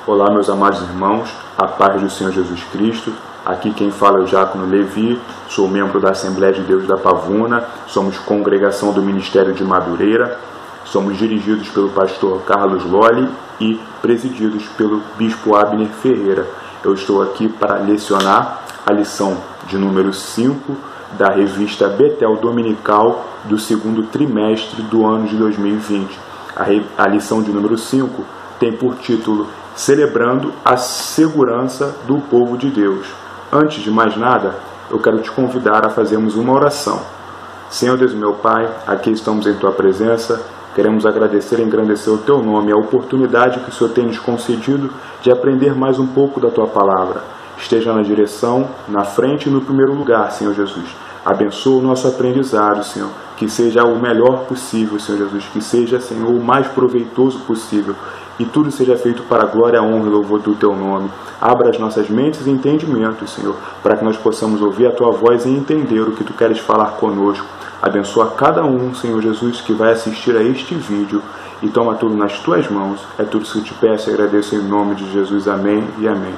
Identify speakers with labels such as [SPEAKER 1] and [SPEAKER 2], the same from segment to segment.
[SPEAKER 1] Olá, meus amados irmãos, a paz do Senhor Jesus Cristo. Aqui quem fala é o Diácono Levi, sou membro da Assembleia de Deus da Pavuna, somos congregação do Ministério de Madureira, somos dirigidos pelo pastor Carlos Lolli e presididos pelo bispo Abner Ferreira. Eu estou aqui para lecionar a lição de número 5 da revista Betel Dominical do segundo trimestre do ano de 2020. A lição de número 5 tem por título Celebrando a Segurança do Povo de Deus. Antes de mais nada, eu quero te convidar a fazermos uma oração. Senhor Deus meu Pai, aqui estamos em Tua presença, queremos agradecer e engrandecer o Teu nome, a oportunidade que o Senhor tem nos concedido de aprender mais um pouco da Tua palavra. Esteja na direção, na frente e no primeiro lugar, Senhor Jesus. Abençoa o nosso aprendizado, Senhor, que seja o melhor possível, Senhor Jesus, que seja, Senhor, o mais proveitoso possível, e tudo seja feito para a glória, a honra e louvor do Teu nome. Abra as nossas mentes e entendimentos, Senhor, para que nós possamos ouvir a Tua voz e entender o que Tu queres falar conosco. Abençoa cada um, Senhor Jesus, que vai assistir a este vídeo, e toma tudo nas Tuas mãos. É tudo que eu te peço e agradeço em nome de Jesus. Amém e amém.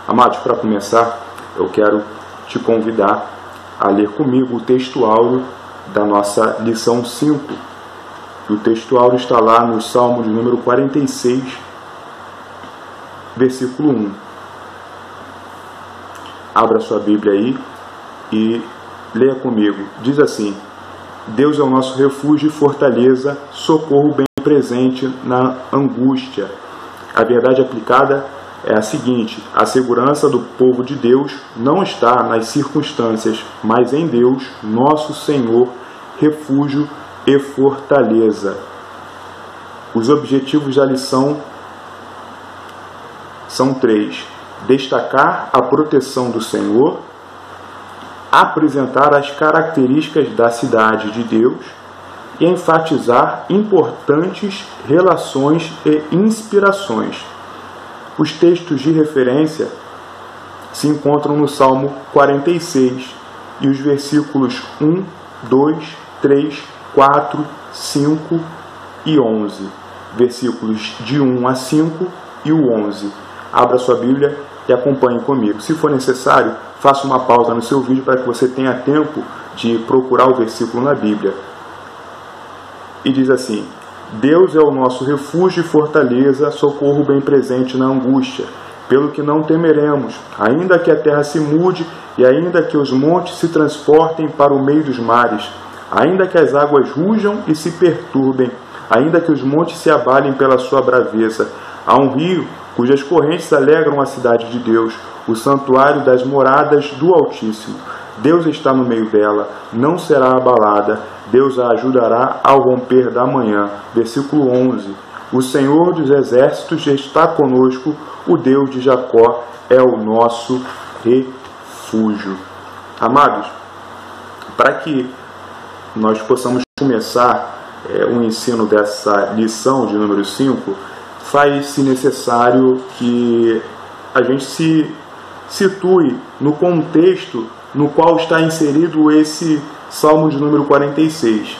[SPEAKER 1] Amados, para começar, eu quero te convidar a ler comigo o texto áureo da nossa lição 5. O texto áureo está lá no Salmo de número 46, versículo 1. Abra sua Bíblia aí e leia comigo. Diz assim: Deus é o nosso refúgio e fortaleza, socorro bem presente na angústia. A verdade aplicada é a seguinte: a segurança do povo de Deus não está nas circunstâncias, mas em Deus, nosso Senhor, refúgio e fortaleza. Os objetivos da lição são 3: destacar a proteção do Senhor, apresentar as características da cidade de Deus e enfatizar importantes relações e inspirações. Os textos de referência se encontram no Salmo 46 e os versículos 1, 2, 3, 4, 5 e 11. Versículos de 1 a 5 e o 11. Abra sua Bíblia e acompanhe comigo. Se for necessário, faça uma pausa no seu vídeo para que você tenha tempo de procurar o versículo na Bíblia. E diz assim: Deus é o nosso refúgio e fortaleza, socorro bem presente na angústia. Pelo que não temeremos, ainda que a terra se mude e ainda que os montes se transportem para o meio dos mares, ainda que as águas rujam e se perturbem, ainda que os montes se abalem pela sua braveza. Há um rio cujas correntes alegram a cidade de Deus, o santuário das moradas do Altíssimo. Deus está no meio dela, não será abalada. Deus a ajudará ao romper da manhã. Versículo 11. O Senhor dos exércitos está conosco, o Deus de Jacó é o nosso refúgio. Amados, para que nós possamos começar o ensino dessa lição de número 5, faz-se necessário que a gente se situe no contexto no qual está inserido esse Salmo de número 46.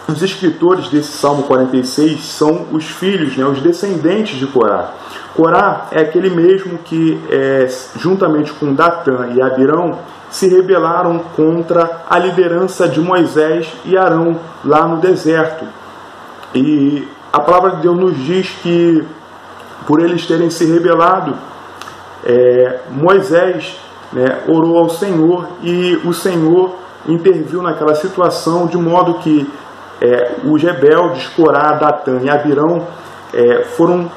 [SPEAKER 1] Os escritores desse Salmo 46 são os filhos, os descendentes de Corá. Corá é aquele mesmo que, juntamente com Datã e Abirão, se rebelaram contra a liderança de Moisés e Arão lá no deserto. E a palavra de Deus nos diz que, por eles terem se rebelado, Moisés orou ao Senhor e o Senhor interviu naquela situação, de modo que os rebeldes, Corá, Datã e Abirão, foram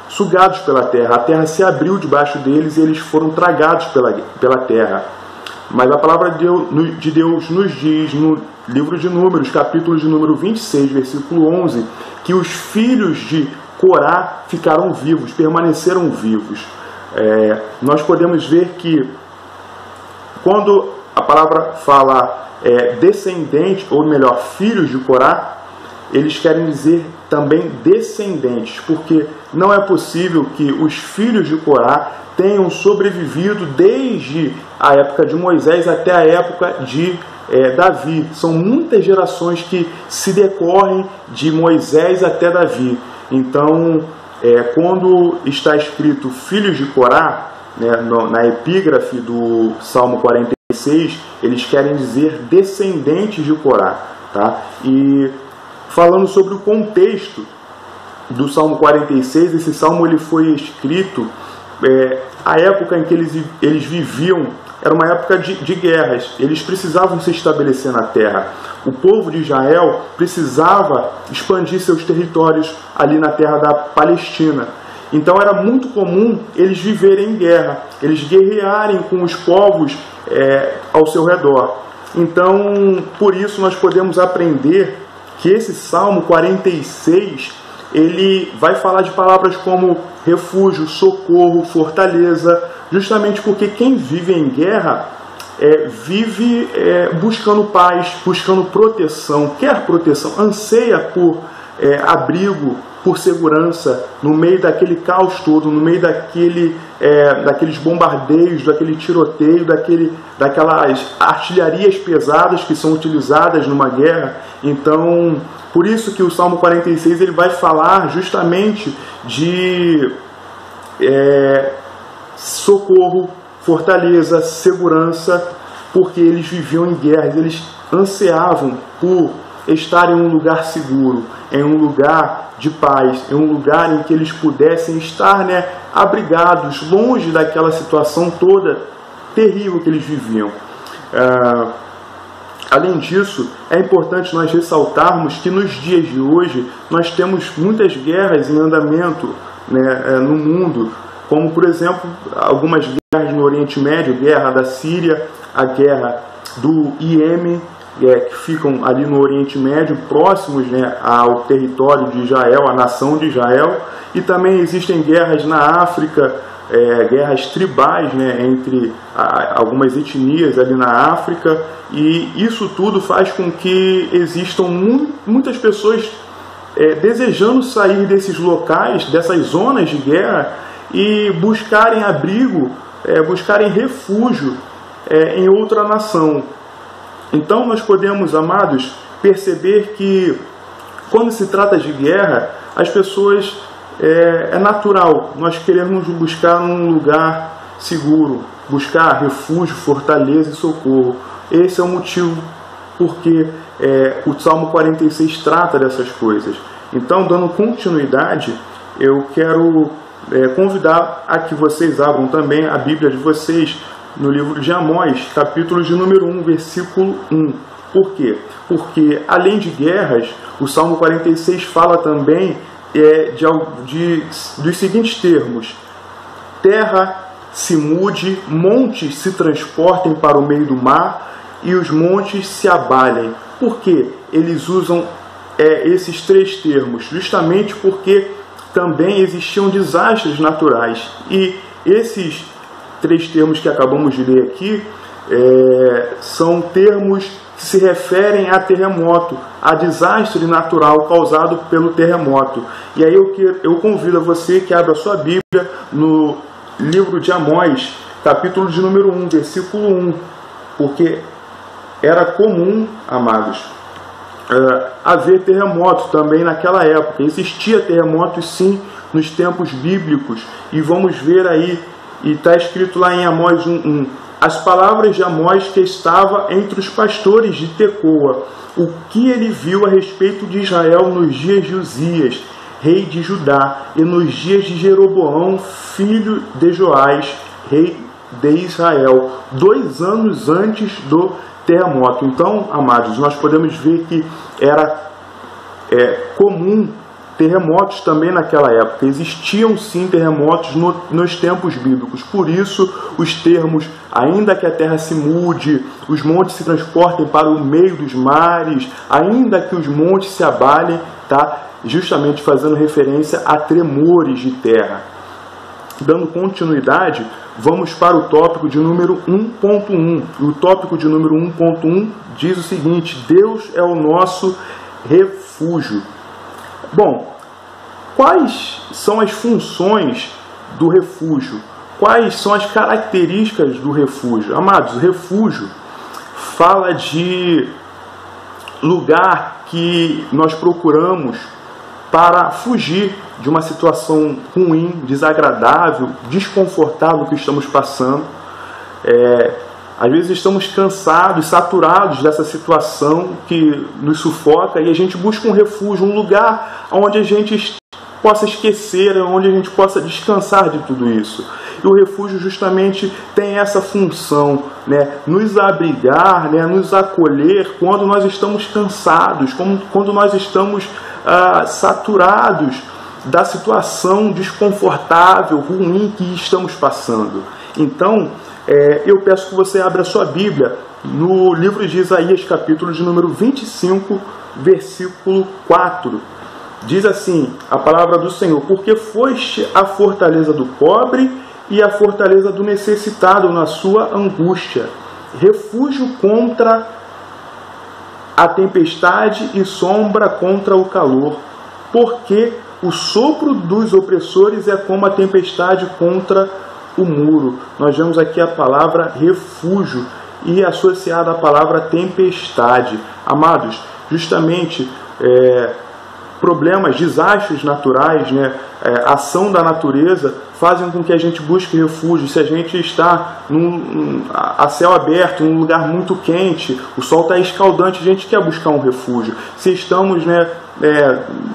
[SPEAKER 1] sugados pela terra. A terra se abriu debaixo deles e eles foram tragados pela terra. Mas a palavra de Deus nos diz no livro de Números, capítulo de número 26, versículo 11, que os filhos de Corá ficaram vivos, permaneceram vivos. Nós podemos ver que quando a palavra fala descendente, ou melhor, filhos de Corá, eles querem dizer também descendentes, porque não é possível que os filhos de Corá tenham sobrevivido desde a época de Moisés até a época de Davi. São muitas gerações que se decorrem de Moisés até Davi. Então, quando está escrito filhos de Corá, né, na epígrafe do Salmo 46, eles querem dizer descendentes de Corá. Tá? E falando sobre o contexto do Salmo 46, esse salmo ele foi escrito, a época em que eles viviam era uma época de guerras, eles precisavam se estabelecer na terra. O povo de Israel precisava expandir seus territórios ali na terra da Palestina. Então era muito comum eles viverem em guerra, eles guerrearem com os povos ao seu redor. Então, por isso nós podemos aprender que esse Salmo 46, ele vai falar de palavras como refúgio, socorro, fortaleza, justamente porque quem vive em guerra vive buscando paz, buscando proteção, quer proteção, anseia por abrigo, por segurança, no meio daquele caos todo, no meio daqueles bombardeios, daquele tiroteio, daquelas artilharias pesadas que são utilizadas numa guerra. Então, por isso que o Salmo 46 ele vai falar justamente de socorro, fortaleza, segurança, porque eles viviam em guerras, eles ansiavam por estar em um lugar seguro, em um lugar de paz, em um lugar em que eles pudessem estar abrigados, longe daquela situação toda terrível que eles viviam. Além disso, é importante nós ressaltarmos que nos dias de hoje nós temos muitas guerras em andamento no mundo, como por exemplo algumas guerras no Oriente Médio, guerra da Síria, a guerra do Iêmen, que ficam ali no Oriente Médio, próximos ao território de Israel, à nação de Israel, e também existem guerras na África, guerras tribais entre algumas etnias ali na África, e isso tudo faz com que existam muitas pessoas desejando sair desses locais, dessas zonas de guerra, e buscarem abrigo, buscarem refúgio em outra nação. Então nós podemos, amados, perceber que quando se trata de guerra, as pessoas, é natural nós queremos buscar um lugar seguro, buscar refúgio, fortaleza e socorro. Esse é o motivo porque o Salmo 46 trata dessas coisas. Então, dando continuidade, eu quero convidar a que vocês abram também a Bíblia de vocês no livro de Amós, capítulo de número 1, versículo 1. Por quê? Porque, além de guerras, o Salmo 46 fala também dos seguintes termos: terra se mude, montes se transportem para o meio do mar e os montes se abalem. Por que eles usam esses três termos? Justamente porque também existiam desastres naturais. E esses três termos que acabamos de ler aqui são termos que se referem a terremoto, a desastre natural causado pelo terremoto. E aí eu convido a você que abra a sua Bíblia no livro de Amós, capítulo de número 1, versículo 1, porque era comum, amados, haver terremoto também naquela época. Existia terremotos sim nos tempos bíblicos, e vamos ver aí, e está escrito lá em Amós 1:1, as palavras de Amós que estava entre os pastores de Tecoa, o que ele viu a respeito de Israel nos dias de Uzias, rei de Judá, e nos dias de Jeroboão, filho de Joás, rei de Israel, 2 anos antes do terremoto. Então, amados, nós podemos ver que era comum terremotos também naquela época. Existiam sim terremotos nos tempos bíblicos. Por isso, os termos, ainda que a terra se mude, os montes se transportem para o meio dos mares, ainda que os montes se abalem, tá? Justamente fazendo referência a tremores de terra. Dando continuidade, vamos para o tópico de número 1.1. O tópico de número 1.1 diz o seguinte: Deus é o nosso refúgio. Bom, quais são as funções do refúgio? Quais são as características do refúgio? Amados, refúgio fala de lugar que nós procuramos para fugir de uma situação ruim, desagradável, desconfortável que estamos passando. Às vezes estamos cansados, saturados dessa situação que nos sufoca e a gente busca um refúgio, um lugar onde a gente possa esquecer, onde a gente possa descansar de tudo isso. E o refúgio justamente tem essa função, nos abrigar, nos acolher quando nós estamos cansados, quando nós estamos saturados da situação desconfortável, ruim que estamos passando. Então, eu peço que você abra a sua Bíblia no livro de Isaías, capítulo de número 25, versículo 4. Diz assim a palavra do Senhor: porque foste a fortaleza do pobre e a fortaleza do necessitado na sua angústia, refúgio contra a tempestade e sombra contra o calor, porque o sopro dos opressores é como a tempestade contra o muro. Nós vemos aqui a palavra refúgio e associada à palavra tempestade. Amados, justamente problemas, desastres naturais, ação da natureza, fazem com que a gente busque refúgio. Se a gente está a céu aberto, num lugar muito quente, o sol está escaldante, a gente quer buscar um refúgio. Se estamos,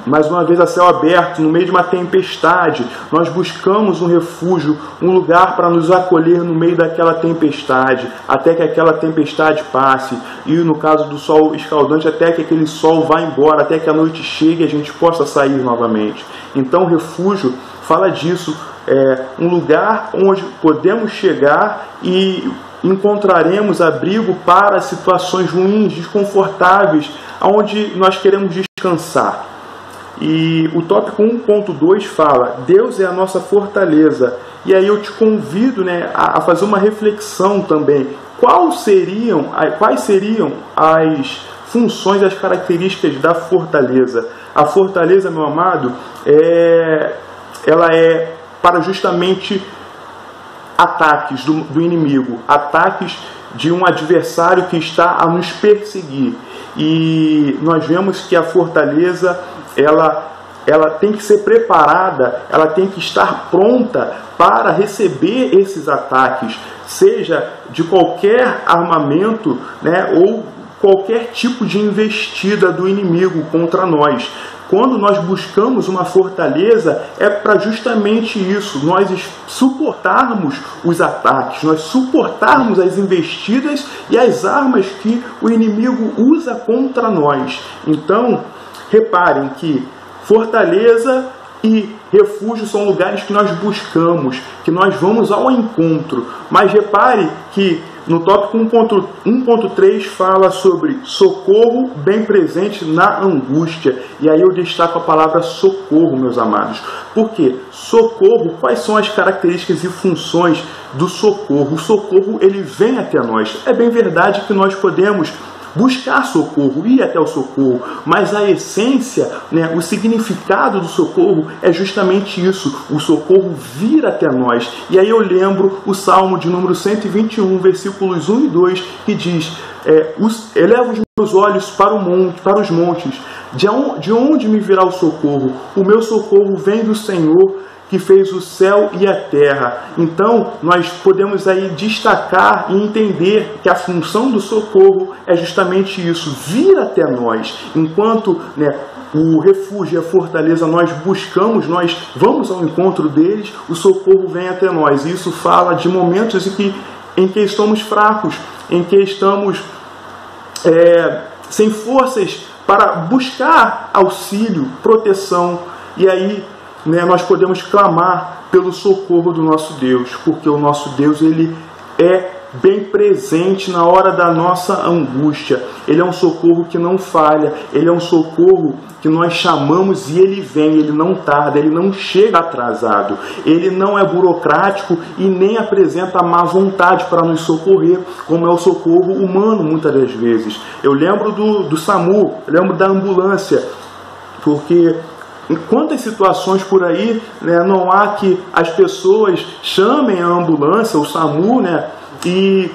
[SPEAKER 1] mais uma vez, a céu aberto, no meio de uma tempestade, nós buscamos um refúgio, um lugar para nos acolher no meio daquela tempestade, até que aquela tempestade passe. E no caso do sol escaldante, até que aquele sol vá embora, até que a noite chegue e a gente possa sair novamente. Então o refúgio fala disso, um lugar onde podemos chegar e encontraremos abrigo para situações ruins, desconfortáveis, onde nós queremos descansar. E o tópico 1.2 fala: Deus é a nossa fortaleza. E aí eu te convido a fazer uma reflexão também. Quais seriam as funções, as características da fortaleza? A fortaleza, meu amado, ela é para justamente ataques do inimigo, ataques de um adversário que está a nos perseguir. E nós vemos que a fortaleza, ela tem que ser preparada, ela tem que estar pronta para receber esses ataques, seja de qualquer armamento, ou qualquer tipo de investida do inimigo contra nós. Quando nós buscamos uma fortaleza, é para justamente isso, nós suportarmos os ataques, nós suportarmos as investidas e as armas que o inimigo usa contra nós. Então, reparem que fortaleza e refúgio são lugares que nós buscamos, que nós vamos ao encontro. Mas repare que no tópico 1.3 fala sobre socorro bem presente na angústia. E aí eu destaco a palavra socorro, meus amados. Por quê? Socorro, quais são as características e funções do socorro? O socorro, ele vem até nós. É bem verdade que nós podemos buscar socorro, ir até o socorro, mas a essência, o significado do socorro é justamente isso, o socorro vir até nós. E aí eu lembro o Salmo de número 121, versículos 1 e 2, que diz: eleva os meus olhos para os montes, de onde me virá o socorro? O meu socorro vem do Senhor, que fez o céu e a terra. Então, nós podemos aí destacar e entender que a função do socorro é justamente isso, vir até nós. Enquanto o refúgio e a fortaleza nós buscamos, nós vamos ao encontro deles, o socorro vem até nós. E isso fala de momentos em que estamos fracos, em que estamos sem forças para buscar auxílio, proteção. E aí nós podemos clamar pelo socorro do nosso Deus, porque o nosso Deus, ele é bem presente na hora da nossa angústia. Ele é um socorro que não falha, ele é um socorro que nós chamamos e ele vem, ele não tarda, ele não chega atrasado, ele não é burocrático e nem apresenta má vontade para nos socorrer, como é o socorro humano muitas das vezes. Eu lembro do SAMU, eu lembro da ambulância, porque em quantas situações por aí não há que as pessoas chamem a ambulância, o SAMU, e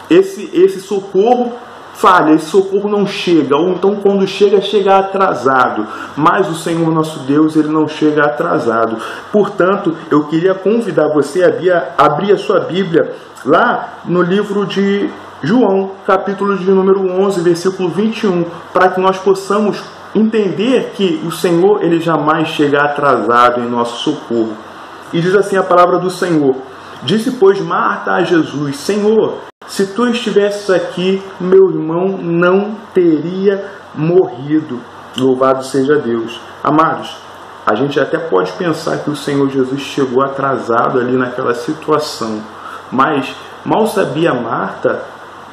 [SPEAKER 1] esse socorro falha, esse socorro não chega, ou então quando chega, chega atrasado. Mas o Senhor nosso Deus, ele não chega atrasado. Portanto, eu queria convidar você a abrir a sua Bíblia lá no livro de João, capítulo de número 11, versículo 21, para que nós possamos entender que o Senhor, ele jamais chega atrasado em nosso socorro. E diz assim a palavra do Senhor: disse, pois, Marta a Jesus: Senhor, se tu estivesses aqui, meu irmão não teria morrido. Louvado seja Deus. Amados, a gente até pode pensar que o Senhor Jesus chegou atrasado ali naquela situação, mas mal sabia Marta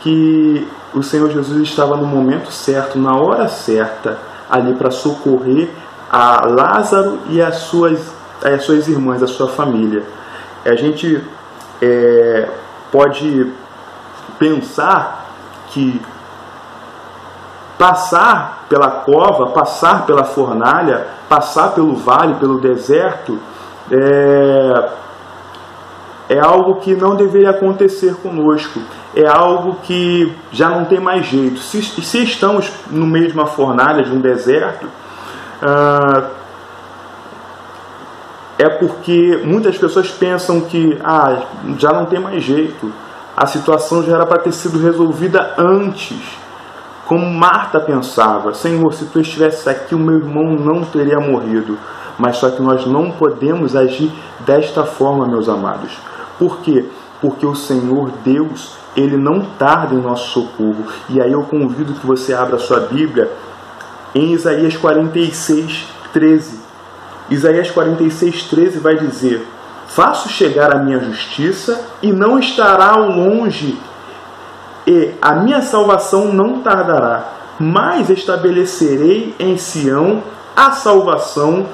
[SPEAKER 1] que o Senhor Jesus estava no momento certo, na hora certa, ali para socorrer a Lázaro e as suas irmãs, a sua família. A gente pode pensar que passar pela cova, passar pela fornalha, passar pelo vale, pelo deserto, é algo que não deveria acontecer conosco. É algo que já não tem mais jeito. Se estamos no meio de uma fornalha, de um deserto, é porque muitas pessoas pensam que já não tem mais jeito. A situação já era para ter sido resolvida antes. Como Marta pensava: Senhor, se tu estivesse aqui, o meu irmão não teria morrido. Mas só que nós não podemos agir desta forma, meus amados. Por quê? Porque o Senhor Deus, ele não tarda em nosso socorro. E aí eu convido que você abra a sua Bíblia em Isaías 46, 13. Isaías 46, 13 vai dizer: faço chegar a minha justiça e não estará ao longe, e a minha salvação não tardará, mas estabelecerei em Sião a salvação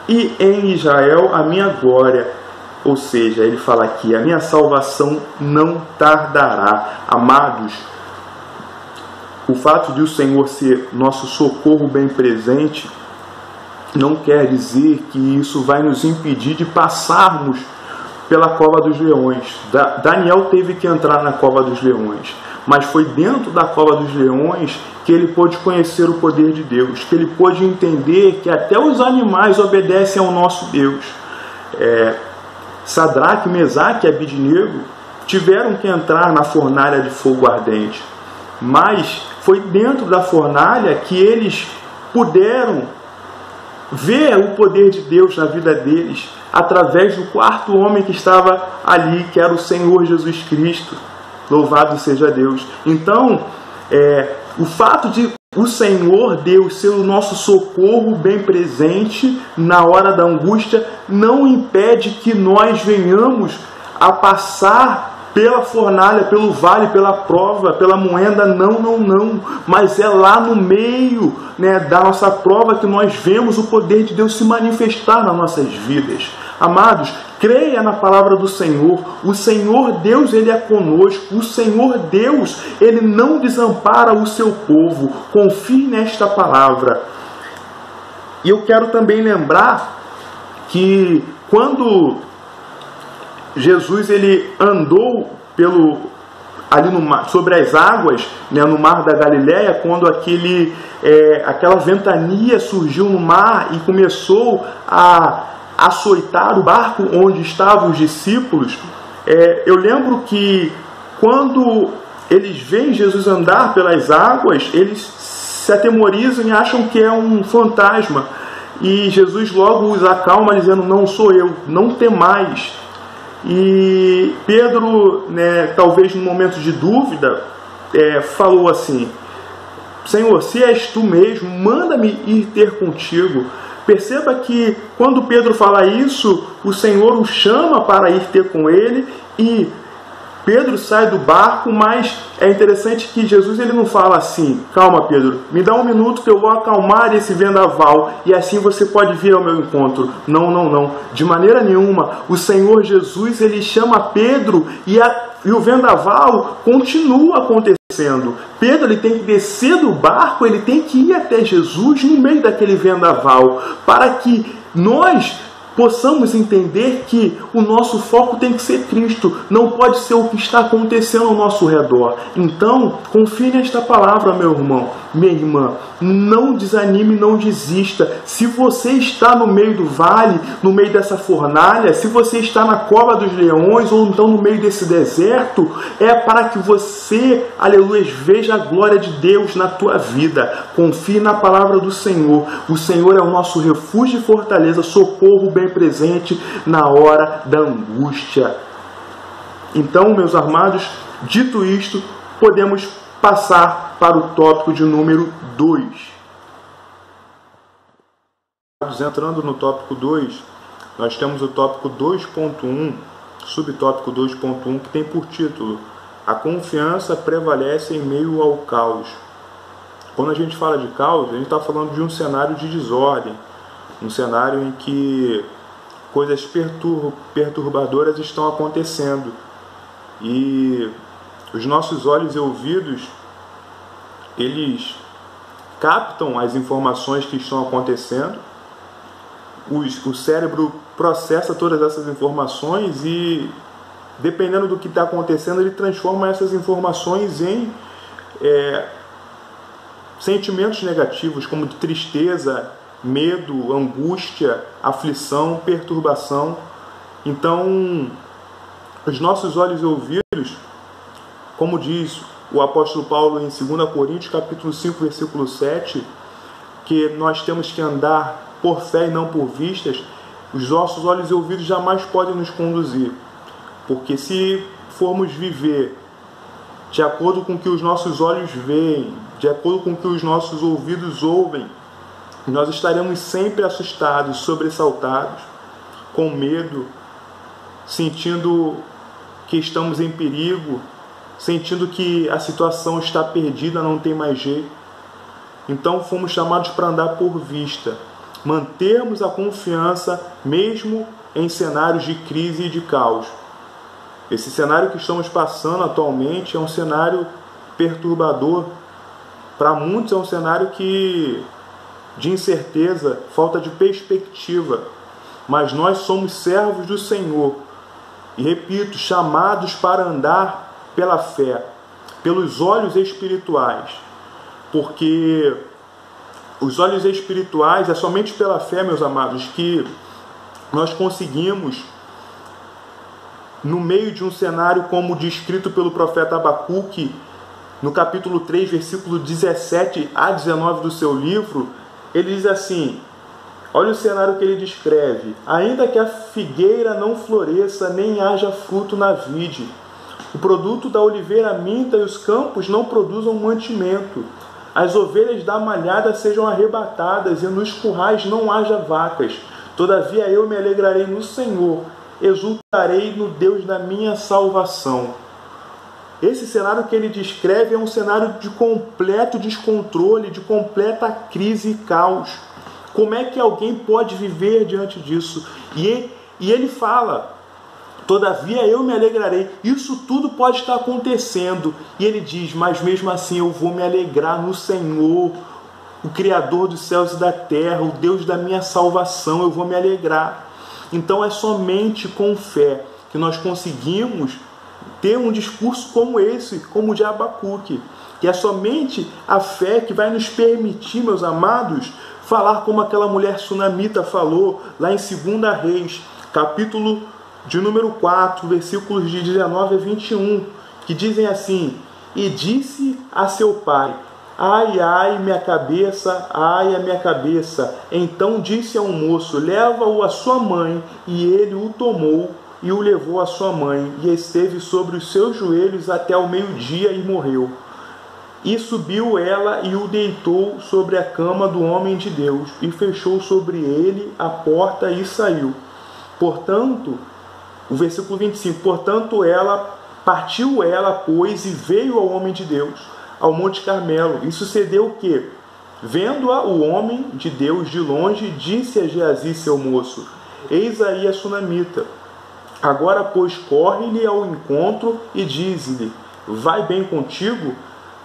[SPEAKER 1] e em Israel a minha glória. Ou seja, ele fala aqui: a minha salvação não tardará. Amados, o fato de o Senhor ser nosso socorro bem presente não quer dizer que isso vai nos impedir de passarmos pela cova dos leões. Daniel teve que entrar na cova dos leões, mas foi dentro da cova dos leões que ele pôde conhecer o poder de Deus, que ele pôde entender que até os animais obedecem ao nosso Deus. Sadraque, Mesaque e Abidnego tiveram que entrar na fornalha de fogo ardente, mas foi dentro da fornalha que eles puderam ver o poder de Deus na vida deles, através do quarto homem que estava ali, que era o Senhor Jesus Cristo. Louvado seja Deus. Então, o fato de o Senhor Deus ser o nosso socorro bem presente na hora da angústia não impede que nós venhamos a passar pela fornalha, pelo vale, pela prova, pela moenda. Não. Mas é lá no meio, da nossa prova que nós vemos o poder de Deus se manifestar nas nossas vidas. Amados, creia na palavra do Senhor. O Senhor Deus, ele é conosco. O Senhor Deus, ele não desampara o seu povo. Confie nesta palavra. E eu quero também lembrar que quando Jesus ele andou ali no mar, sobre as águas, no mar da Galileia, quando aquela ventania surgiu no mar e começou a açoitar o barco onde estavam os discípulos, eu lembro que quando eles veem Jesus andar pelas águas, eles se atemorizam e acham que é um fantasma. E Jesus logo os acalma, dizendo: não sou eu, não temais. E Pedro, talvez num momento de dúvida, falou assim: Senhor, se és tu mesmo, manda-me ir ter contigo. Perceba que quando Pedro fala isso, o Senhor o chama para ir ter com ele, e Pedro sai do barco. Mas é interessante que Jesus ele não fala assim: calma, Pedro, me dá um minuto que eu vou acalmar esse vendaval e assim você pode vir ao meu encontro. Não. De maneira nenhuma. O Senhor Jesus ele chama Pedro e o vendaval continua acontecendo. Pedro ele tem que descer do barco, ele tem que ir até Jesus no meio daquele vendaval, para que nós possamos entender que o nosso foco tem que ser Cristo, não pode ser o que está acontecendo ao nosso redor. Então, confie nesta palavra, meu irmão, minha irmã, não desanime, não desista. Se você está no meio do vale, no meio dessa fornalha, se você está na cova dos leões, ou então no meio desse deserto, é para que você, aleluia, veja a glória de Deus na tua vida. Confie na palavra do Senhor. O Senhor é o nosso refúgio e fortaleza, socorro bem presente na hora da angústia. Então, meus amados, dito isto, podemos passar para o tópico de número 2. Entrando no tópico 2, nós temos o tópico 2.1, subtópico 2.1, que tem por título: a confiança prevalece em meio ao caos. Quando a gente fala de caos, a gente está falando de um cenário de desordem, um cenário em que coisas perturbadoras estão acontecendo. E os nossos olhos e ouvidos, eles captam as informações que estão acontecendo, o cérebro processa todas essas informações e, dependendo do que está acontecendo, ele transforma essas informações em sentimentos negativos, como tristeza, medo, angústia, aflição, perturbação. Então, os nossos olhos e ouvidos, como diz o apóstolo Paulo em 2 Coríntios, capítulo 5, versículo 7, que nós temos que andar por fé e não por vistas, os nossos olhos e ouvidos jamais podem nos conduzir. Porque se formos viver de acordo com o que os nossos olhos veem, de acordo com o que os nossos ouvidos ouvem, nós estaremos sempre assustados, sobressaltados, com medo, sentindo que estamos em perigo, sentindo que a situação está perdida, não tem mais jeito. Então fomos chamados para andar por vista, mantermos a confiança mesmo em cenários de crise e de caos. Esse cenário que estamos passando atualmente é um cenário perturbador. Para muitos é um cenário de incerteza, falta de perspectiva. Mas nós somos servos do Senhor. E repito, chamados para andar pela fé, pelos olhos espirituais. Porque os olhos espirituais, é somente pela fé, meus amados, que nós conseguimos, no meio de um cenário como descrito pelo profeta Abacuque, no capítulo 3, versículo 17 a 19 do seu livro, ele diz assim, olha o cenário que ele descreve: ainda que a figueira não floresça, nem haja fruto na vide, o produto da oliveira minta e os campos não produzam mantimento, as ovelhas da malhada sejam arrebatadas e nos currais não haja vacas, todavia eu me alegrarei no Senhor, exultarei no Deus da minha salvação. Esse cenário que ele descreve é um cenário de completo descontrole, de completa crise e caos. Como é que alguém pode viver diante disso? E ele fala, todavia eu me alegrarei. Isso tudo pode estar acontecendo. E ele diz, mas mesmo assim eu vou me alegrar no Senhor, o Criador dos céus e da terra, o Deus da minha salvação, eu vou me alegrar. Então é somente com fé que nós conseguimos ter um discurso como esse, como o de Abacuque. E é somente a fé que vai nos permitir, meus amados, falar como aquela mulher sunamita falou lá em 2 Reis, capítulo de número 4, versículos de 19 a 21, que dizem assim: e disse a seu pai, ai, ai, minha cabeça, ai, a minha cabeça. Então disse ao moço, leva-o à sua mãe, e ele o tomou e o levou à sua mãe, e esteve sobre os seus joelhos até o meio-dia e morreu. E subiu ela e o deitou sobre a cama do homem de Deus, e fechou sobre ele a porta e saiu. Portanto, o versículo 25, portanto partiu ela, pois, e veio ao homem de Deus, ao Monte Carmelo. E sucedeu o quê? Vendo-a o homem de Deus de longe, disse a Geazi, seu moço, eis aí a sunamita. Agora, pois, corre-lhe ao encontro e diz-lhe, vai bem contigo?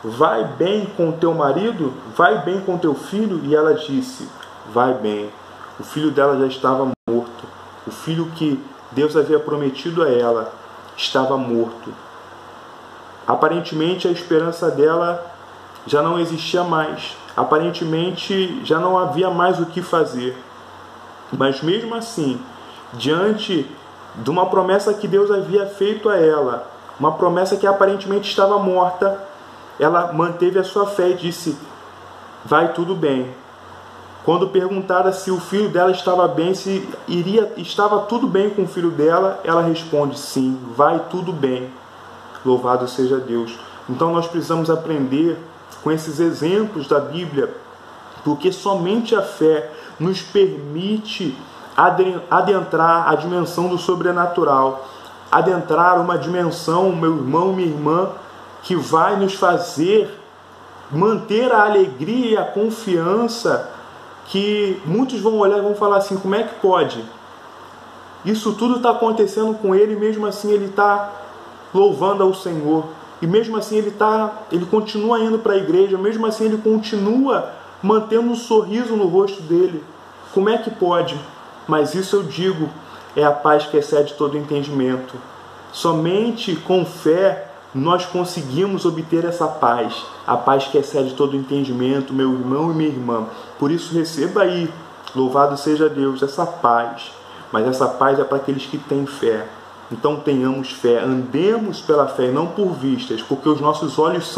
[SPEAKER 1] Vai bem com teu marido? Vai bem com teu filho? E ela disse, vai bem. O filho dela já estava morto. O filho que Deus havia prometido a ela estava morto. Aparentemente a esperança dela já não existia mais. Aparentemente já não havia mais o que fazer. Mas mesmo assim, diante de uma promessa que Deus havia feito a ela, uma promessa que aparentemente estava morta, ela manteve a sua fé e disse: vai tudo bem. Quando perguntada se o filho dela estava bem, se estava tudo bem com o filho dela, ela responde: sim, vai tudo bem. Louvado seja Deus. Então nós precisamos aprender com esses exemplos da Bíblia, porque somente a fé nos permite adentrar a dimensão do sobrenatural, adentrar uma dimensão, meu irmão, minha irmã, que vai nos fazer manter a alegria e a confiança, que muitos vão olhar e vão falar assim: como é que pode? Isso tudo está acontecendo com ele e mesmo assim ele está louvando ao Senhor. E mesmo assim ele continua indo para a igreja, mesmo assim ele continua mantendo um sorriso no rosto dele. Como é que pode? Mas isso eu digo, é a paz que excede todo entendimento. Somente com fé nós conseguimos obter essa paz, a paz que excede todo entendimento, meu irmão e minha irmã. Por isso receba aí, louvado seja Deus, essa paz. Mas essa paz é para aqueles que têm fé. Então tenhamos fé, andemos pela fé e não por vistas, porque os nossos olhos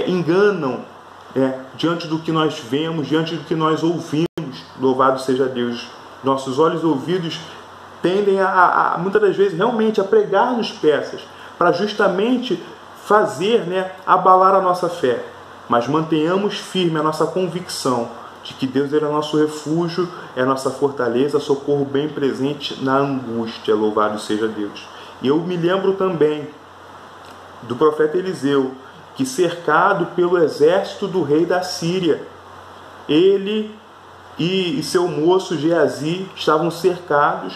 [SPEAKER 1] enganam diante do que nós vemos, diante do que nós ouvimos. Louvado seja Deus. Nossos olhos e ouvidos tendem muitas das vezes realmente a pregar-nos peças, para justamente fazer, abalar a nossa fé. Mas mantenhamos firme a nossa convicção de que Deus é nosso refúgio, é a nossa fortaleza, socorro bem presente na angústia. Louvado seja Deus. E eu me lembro também do profeta Eliseu, que cercado pelo exército do rei da Síria, ele e seu moço Geazi estavam cercados,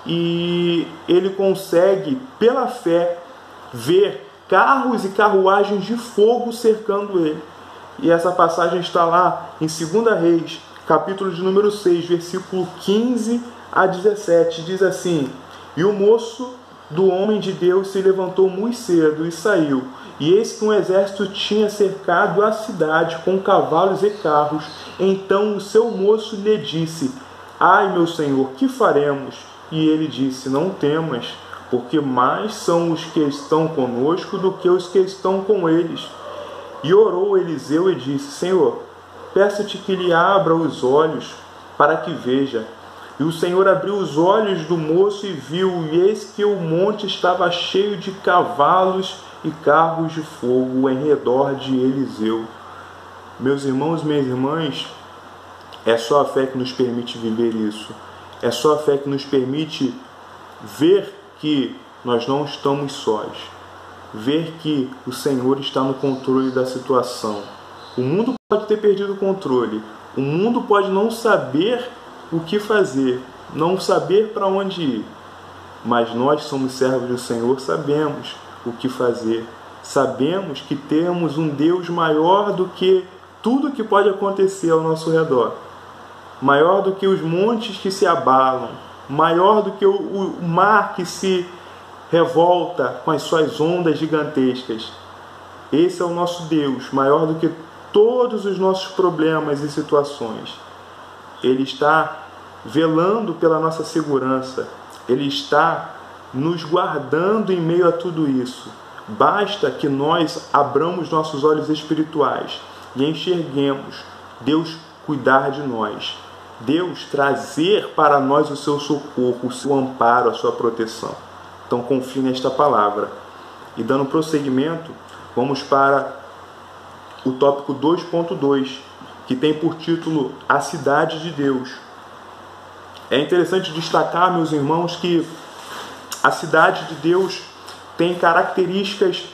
[SPEAKER 1] e ele consegue, pela fé, ver carros e carruagens de fogo cercando ele. E essa passagem está lá em 2 Reis, capítulo de número 6, versículo 15 a 17. Diz assim: e o moço do homem de Deus se levantou muito cedo e saiu. E eis que um exército tinha cercado a cidade com cavalos e carros. Então o seu moço lhe disse: ai, meu senhor, que faremos? E ele disse: não temas, porque mais são os que estão conosco do que os que estão com eles. E orou Eliseu e disse: Senhor, peço-te que lhe abra os olhos para que veja. E o Senhor abriu os olhos do moço e viu, e eis que o monte estava cheio de cavalos e carros de fogo em redor de Eliseu. Meus irmãos e minhas irmãs, é só a fé que nos permite viver isso. É só a fé que nos permite ver que nós não estamos sós. Ver que o Senhor está no controle da situação. O mundo pode ter perdido o controle. O mundo pode não saber o que fazer, não saber para onde ir. Mas nós somos servos do Senhor, sabemos o que fazer. Sabemos que temos um Deus maior do que tudo que pode acontecer ao nosso redor. Maior do que os montes que se abalam. Maior do que o mar que se revolta com as suas ondas gigantescas. Esse é o nosso Deus, maior do que todos os nossos problemas e situações. Ele está velando pela nossa segurança. Ele está nos guardando em meio a tudo isso. Basta que nós abramos nossos olhos espirituais e enxerguemos Deus cuidar de nós. Deus trazer para nós o seu socorro, o seu amparo, a sua proteção. Então confie nesta palavra. E dando prosseguimento, vamos para o tópico 2.2, que tem por título A Cidade de Deus. É interessante destacar, meus irmãos, que a cidade de Deus tem características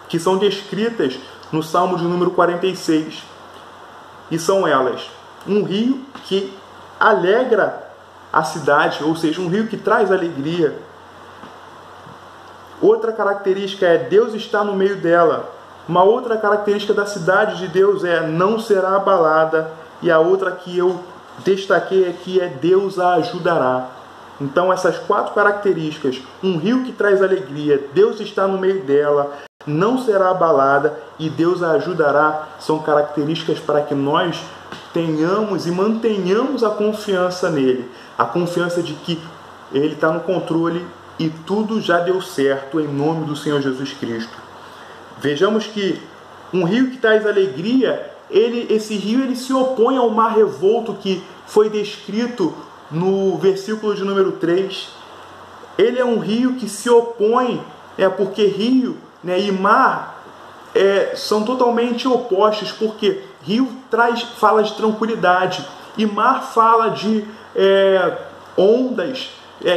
[SPEAKER 1] que são descritas no Salmo de número 46. E são elas: um rio que alegra a cidade, ou seja, um rio que traz alegria. Outra característica é Deus está no meio dela. Uma outra característica da cidade de Deus é não será abalada e a outra que eu destaquei aqui é Deus a ajudará. Então essas 4 características, um rio que traz alegria, Deus está no meio dela, não será abalada e Deus a ajudará, são características para que nós tenhamos e mantenhamos a confiança nele, a confiança de que ele está no controle e tudo já deu certo em nome do Senhor Jesus Cristo. Vejamos que um rio que traz alegria, esse rio ele se opõe ao mar revolto que foi descrito no versículo de número 3. Ele é um rio que se opõe, porque rio, e mar são totalmente opostos, porque rio fala de tranquilidade e mar fala de ondas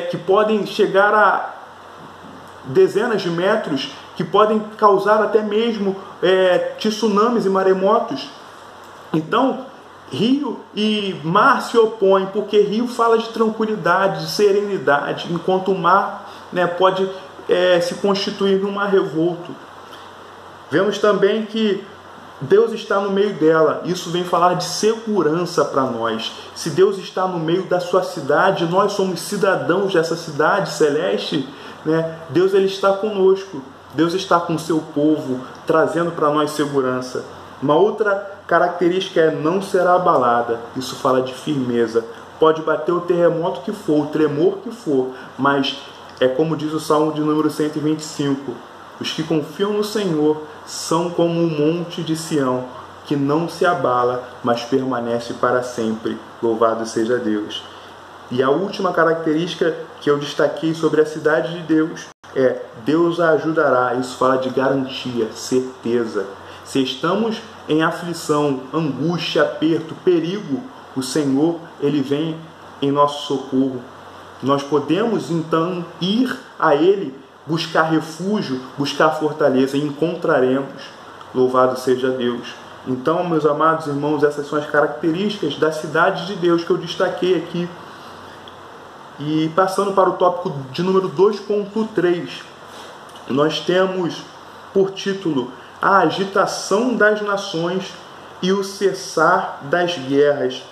[SPEAKER 1] que podem chegar a dezenas de metros, que podem causar até mesmo tsunamis e maremotos. Então, rio e mar se opõem, porque rio fala de tranquilidade, de serenidade, enquanto o mar pode se constituir num mar revolto. Vemos também que Deus está no meio dela. Isso vem falar de segurança para nós. Se Deus está no meio da sua cidade, nós somos cidadãos dessa cidade celeste, Deus ele está conosco. Deus está com o seu povo, trazendo para nós segurança. Uma outra característica é não será abalada. Isso fala de firmeza. Pode bater o terremoto que for, o tremor que for, mas é como diz o Salmo de número 125. Os que confiam no Senhor são como um monte de Sião, que não se abala, mas permanece para sempre. Louvado seja Deus. E a última característica que eu destaquei sobre a cidade de Deus é Deus a ajudará. Isso fala de garantia, certeza. Se estamos em aflição, angústia, aperto, perigo, o Senhor, ele vem em nosso socorro. Nós podemos então ir a ele, buscar refúgio, buscar fortaleza e encontraremos. Louvado seja Deus. Então, meus amados irmãos, essas são as características da cidade de Deus que eu destaquei aqui. E passando para o tópico de número 2.3, nós temos por título a agitação das nações e o cessar das guerras.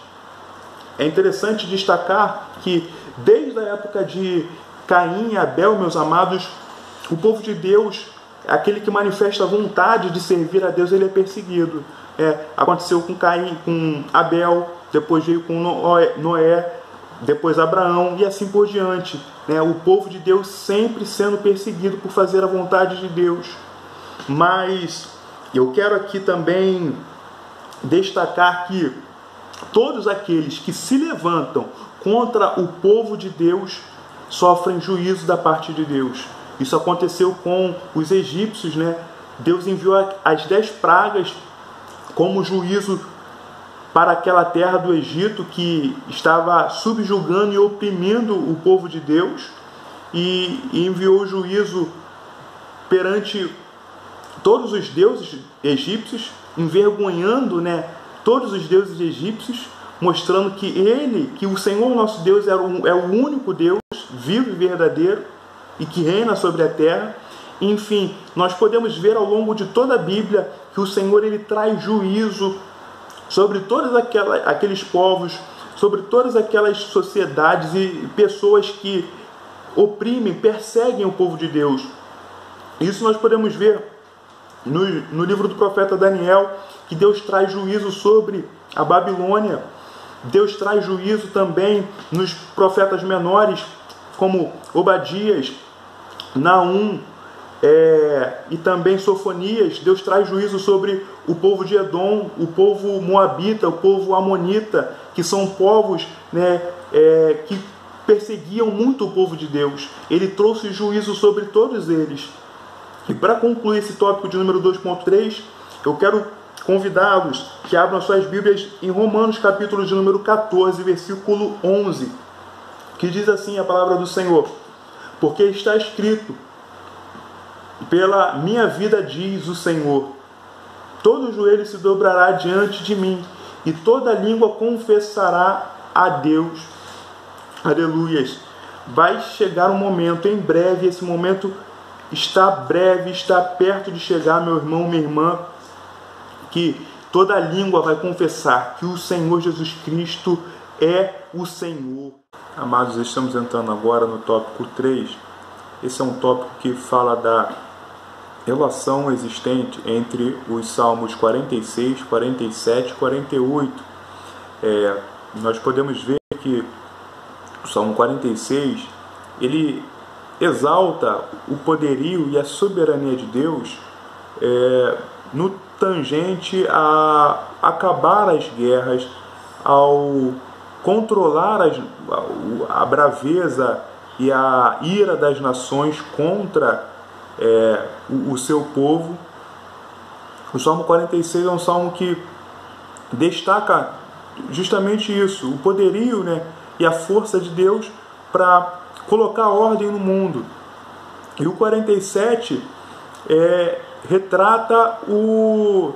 [SPEAKER 1] É interessante destacar que desde a época de Caim e Abel, meus amados, o povo de Deus, aquele que manifesta a vontade de servir a Deus, ele é perseguido. Aconteceu com Caim, com Abel, depois veio com Noé, depois Abraão e assim por diante. O povo de Deus sempre sendo perseguido por fazer a vontade de Deus. Mas eu quero aqui também destacar que todos aqueles que se levantam contra o povo de Deus sofrem juízo da parte de Deus. Isso aconteceu com os egípcios, Deus enviou as 10 pragas como juízo para aquela terra do Egito que estava subjugando e oprimindo o povo de Deus, e enviou juízo perante todos os deuses egípcios, envergonhando todos os deuses egípcios, mostrando que o Senhor nosso Deus é o único Deus vivo e verdadeiro e que reina sobre a terra. Enfim, nós podemos ver ao longo de toda a Bíblia que o Senhor ele traz juízo sobre todos aqueles povos, sobre todas aquelas sociedades e pessoas que oprimem, perseguem o povo de Deus. Isso nós podemos ver no livro do profeta Daniel, que Deus traz juízo sobre a Babilônia. Deus traz juízo também nos profetas menores, como Obadias, Naum, e também Sofonias. Deus traz juízo sobre o povo de Edom, o povo moabita, o povo amonita, que são povos que perseguiam muito o povo de Deus. Ele trouxe juízo sobre todos eles. E para concluir esse tópico de número 2.3, eu quero convidá-los que abram suas Bíblias em Romanos capítulo de número 14, versículo 11, que diz assim a palavra do Senhor: porque está escrito, pela minha vida diz o Senhor, todo joelho se dobrará diante de mim, e toda língua confessará a Deus. Aleluias. Vai chegar um momento, em breve, esse momento está breve, está perto de chegar, meu irmão, minha irmã, que toda língua vai confessar que o Senhor Jesus Cristo é o Senhor. Amados, estamos entrando agora no tópico 3. Esse é um tópico que fala da relação existente entre os Salmos 46, 47 e 48. Nós podemos ver que o Salmo 46, ele exalta o poderio e a soberania de Deus no tangente a acabar as guerras, ao controlar a braveza e a ira das nações contra o seu povo. O Salmo 46 é um salmo que destaca justamente isso, o poderio, e a força de Deus para colocar ordem no mundo. E o 47 retrata o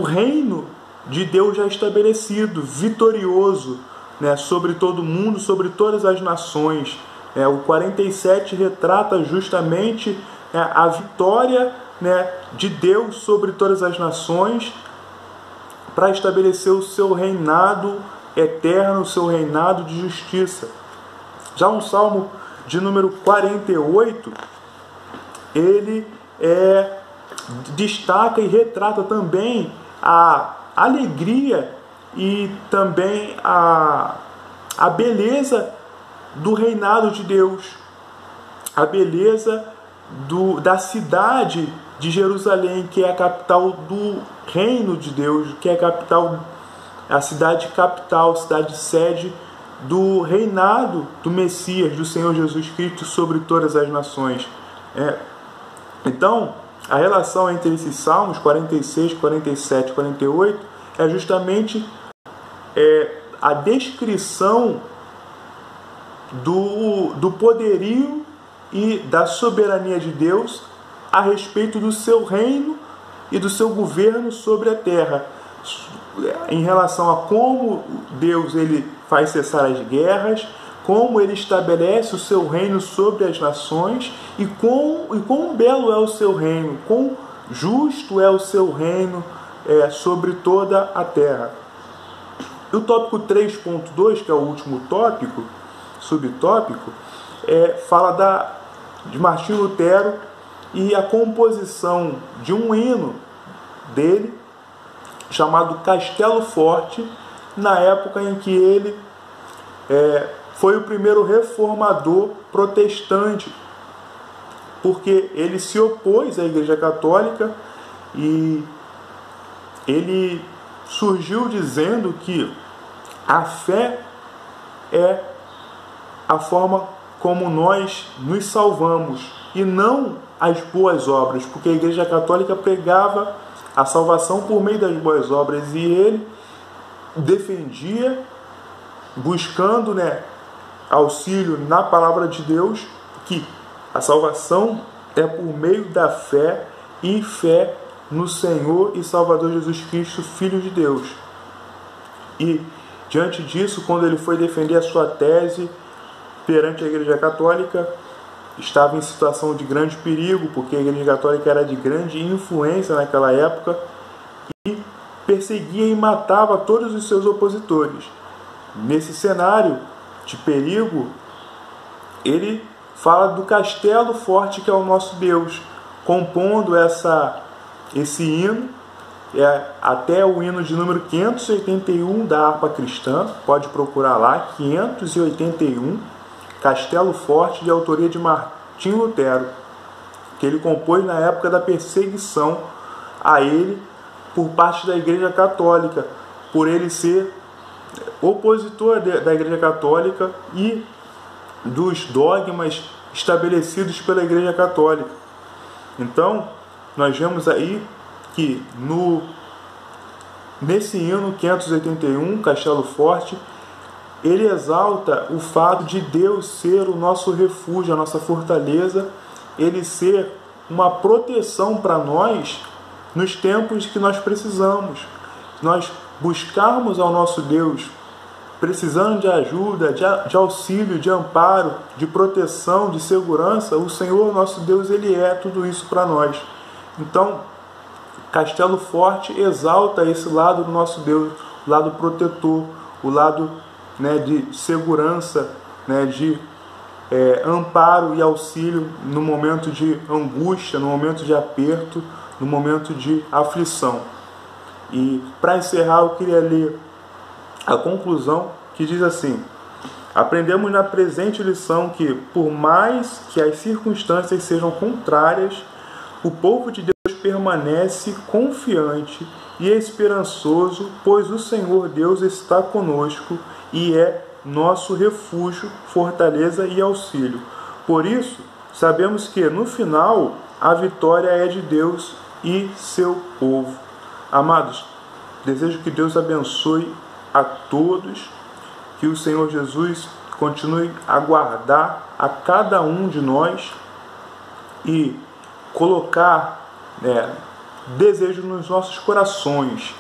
[SPEAKER 1] reino de Deus já estabelecido, vitorioso, sobre todo o mundo, sobre todas as nações. O 47 retrata justamente a vitória de Deus sobre todas as nações para estabelecer o seu reinado eterno, o seu reinado de justiça. Já um salmo de número 48, ele destaca e retrata também a alegria e também a beleza do reinado de Deus, a beleza da cidade de Jerusalém, que é a capital do reino de Deus, que é a cidade capital, cidade sede do reinado do Messias, do Senhor Jesus Cristo sobre todas as nações. Então, a relação entre esses salmos 46, 47 e 48 é justamente a descrição do poderio e da soberania de Deus a respeito do seu reino e do seu governo sobre a terra, em relação a como Deus ele faz cessar as guerras, como ele estabelece o seu reino sobre as nações e quão belo é o seu reino, quão justo é o seu reino sobre toda a terra. E o tópico 3.2, que é o último tópico, subtópico, fala de Martinho Lutero e a composição de um hino dele, chamado Castelo Forte, na época em que ele foi o primeiro reformador protestante, porque ele se opôs à Igreja Católica e ele surgiu dizendo que a fé é a forma como nós nos salvamos e não as boas obras, porque a Igreja Católica pregava a salvação por meio das boas obras e ele defendia, buscando auxílio na palavra de Deus, que a salvação é por meio da fé e fé no Senhor e Salvador Jesus Cristo, Filho de Deus. E diante disso, quando ele foi defender a sua tese perante a Igreja Católica, estava em situação de grande perigo, porque a Igreja Católica era de grande influência naquela época e perseguia e matava todos os seus opositores. Nesse cenário de perigo, ele fala do castelo forte que é o nosso Deus, compondo esse hino, até o hino de número 581 da harpa cristã, pode procurar lá, 581, Castelo Forte, de autoria de Martinho Lutero, que ele compôs na época da perseguição a ele por parte da Igreja Católica, por ele ser opositor da Igreja Católica e dos dogmas estabelecidos pela Igreja Católica. Então, nós vemos aí que nesse hino 581, Castelo Forte, ele exalta o fato de Deus ser o nosso refúgio, a nossa fortaleza, ele ser uma proteção para nós nos tempos que nós precisamos. Nós buscarmos ao nosso Deus, precisando de ajuda, de auxílio, de amparo, de proteção, de segurança, o Senhor, nosso Deus, ele é tudo isso para nós. Então, Castelo forte exalta esse lado do nosso Deus, o lado protetor, o lado, né, de segurança, né, de amparo e auxílio no momento de angústia, no momento de aperto, no momento de aflição. E para encerrar, eu queria ler a conclusão, que diz assim: aprendemos na presente lição que, por mais que as circunstâncias sejam contrárias, o povo de Deus permanece confiante e esperançoso, pois o Senhor Deus está conosco e é nosso refúgio, fortaleza e auxílio. Por isso, sabemos que no final a vitória é de Deus e seu povo. Amados, desejo que Deus abençoe a todos, que o Senhor Jesus continue a guardar a cada um de nós e colocar desejo nos nossos corações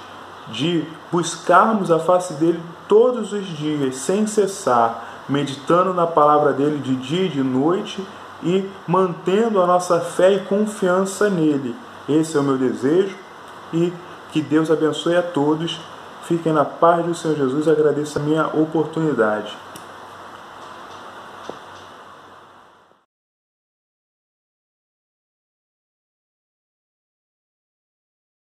[SPEAKER 1] de buscarmos a face dele todos os dias, sem cessar, meditando na palavra dele de dia e de noite e mantendo a nossa fé e confiança nele. Esse é o meu desejo, e que Deus abençoe a todos. Fiquem na paz do Senhor Jesus. Agradeço a minha oportunidade.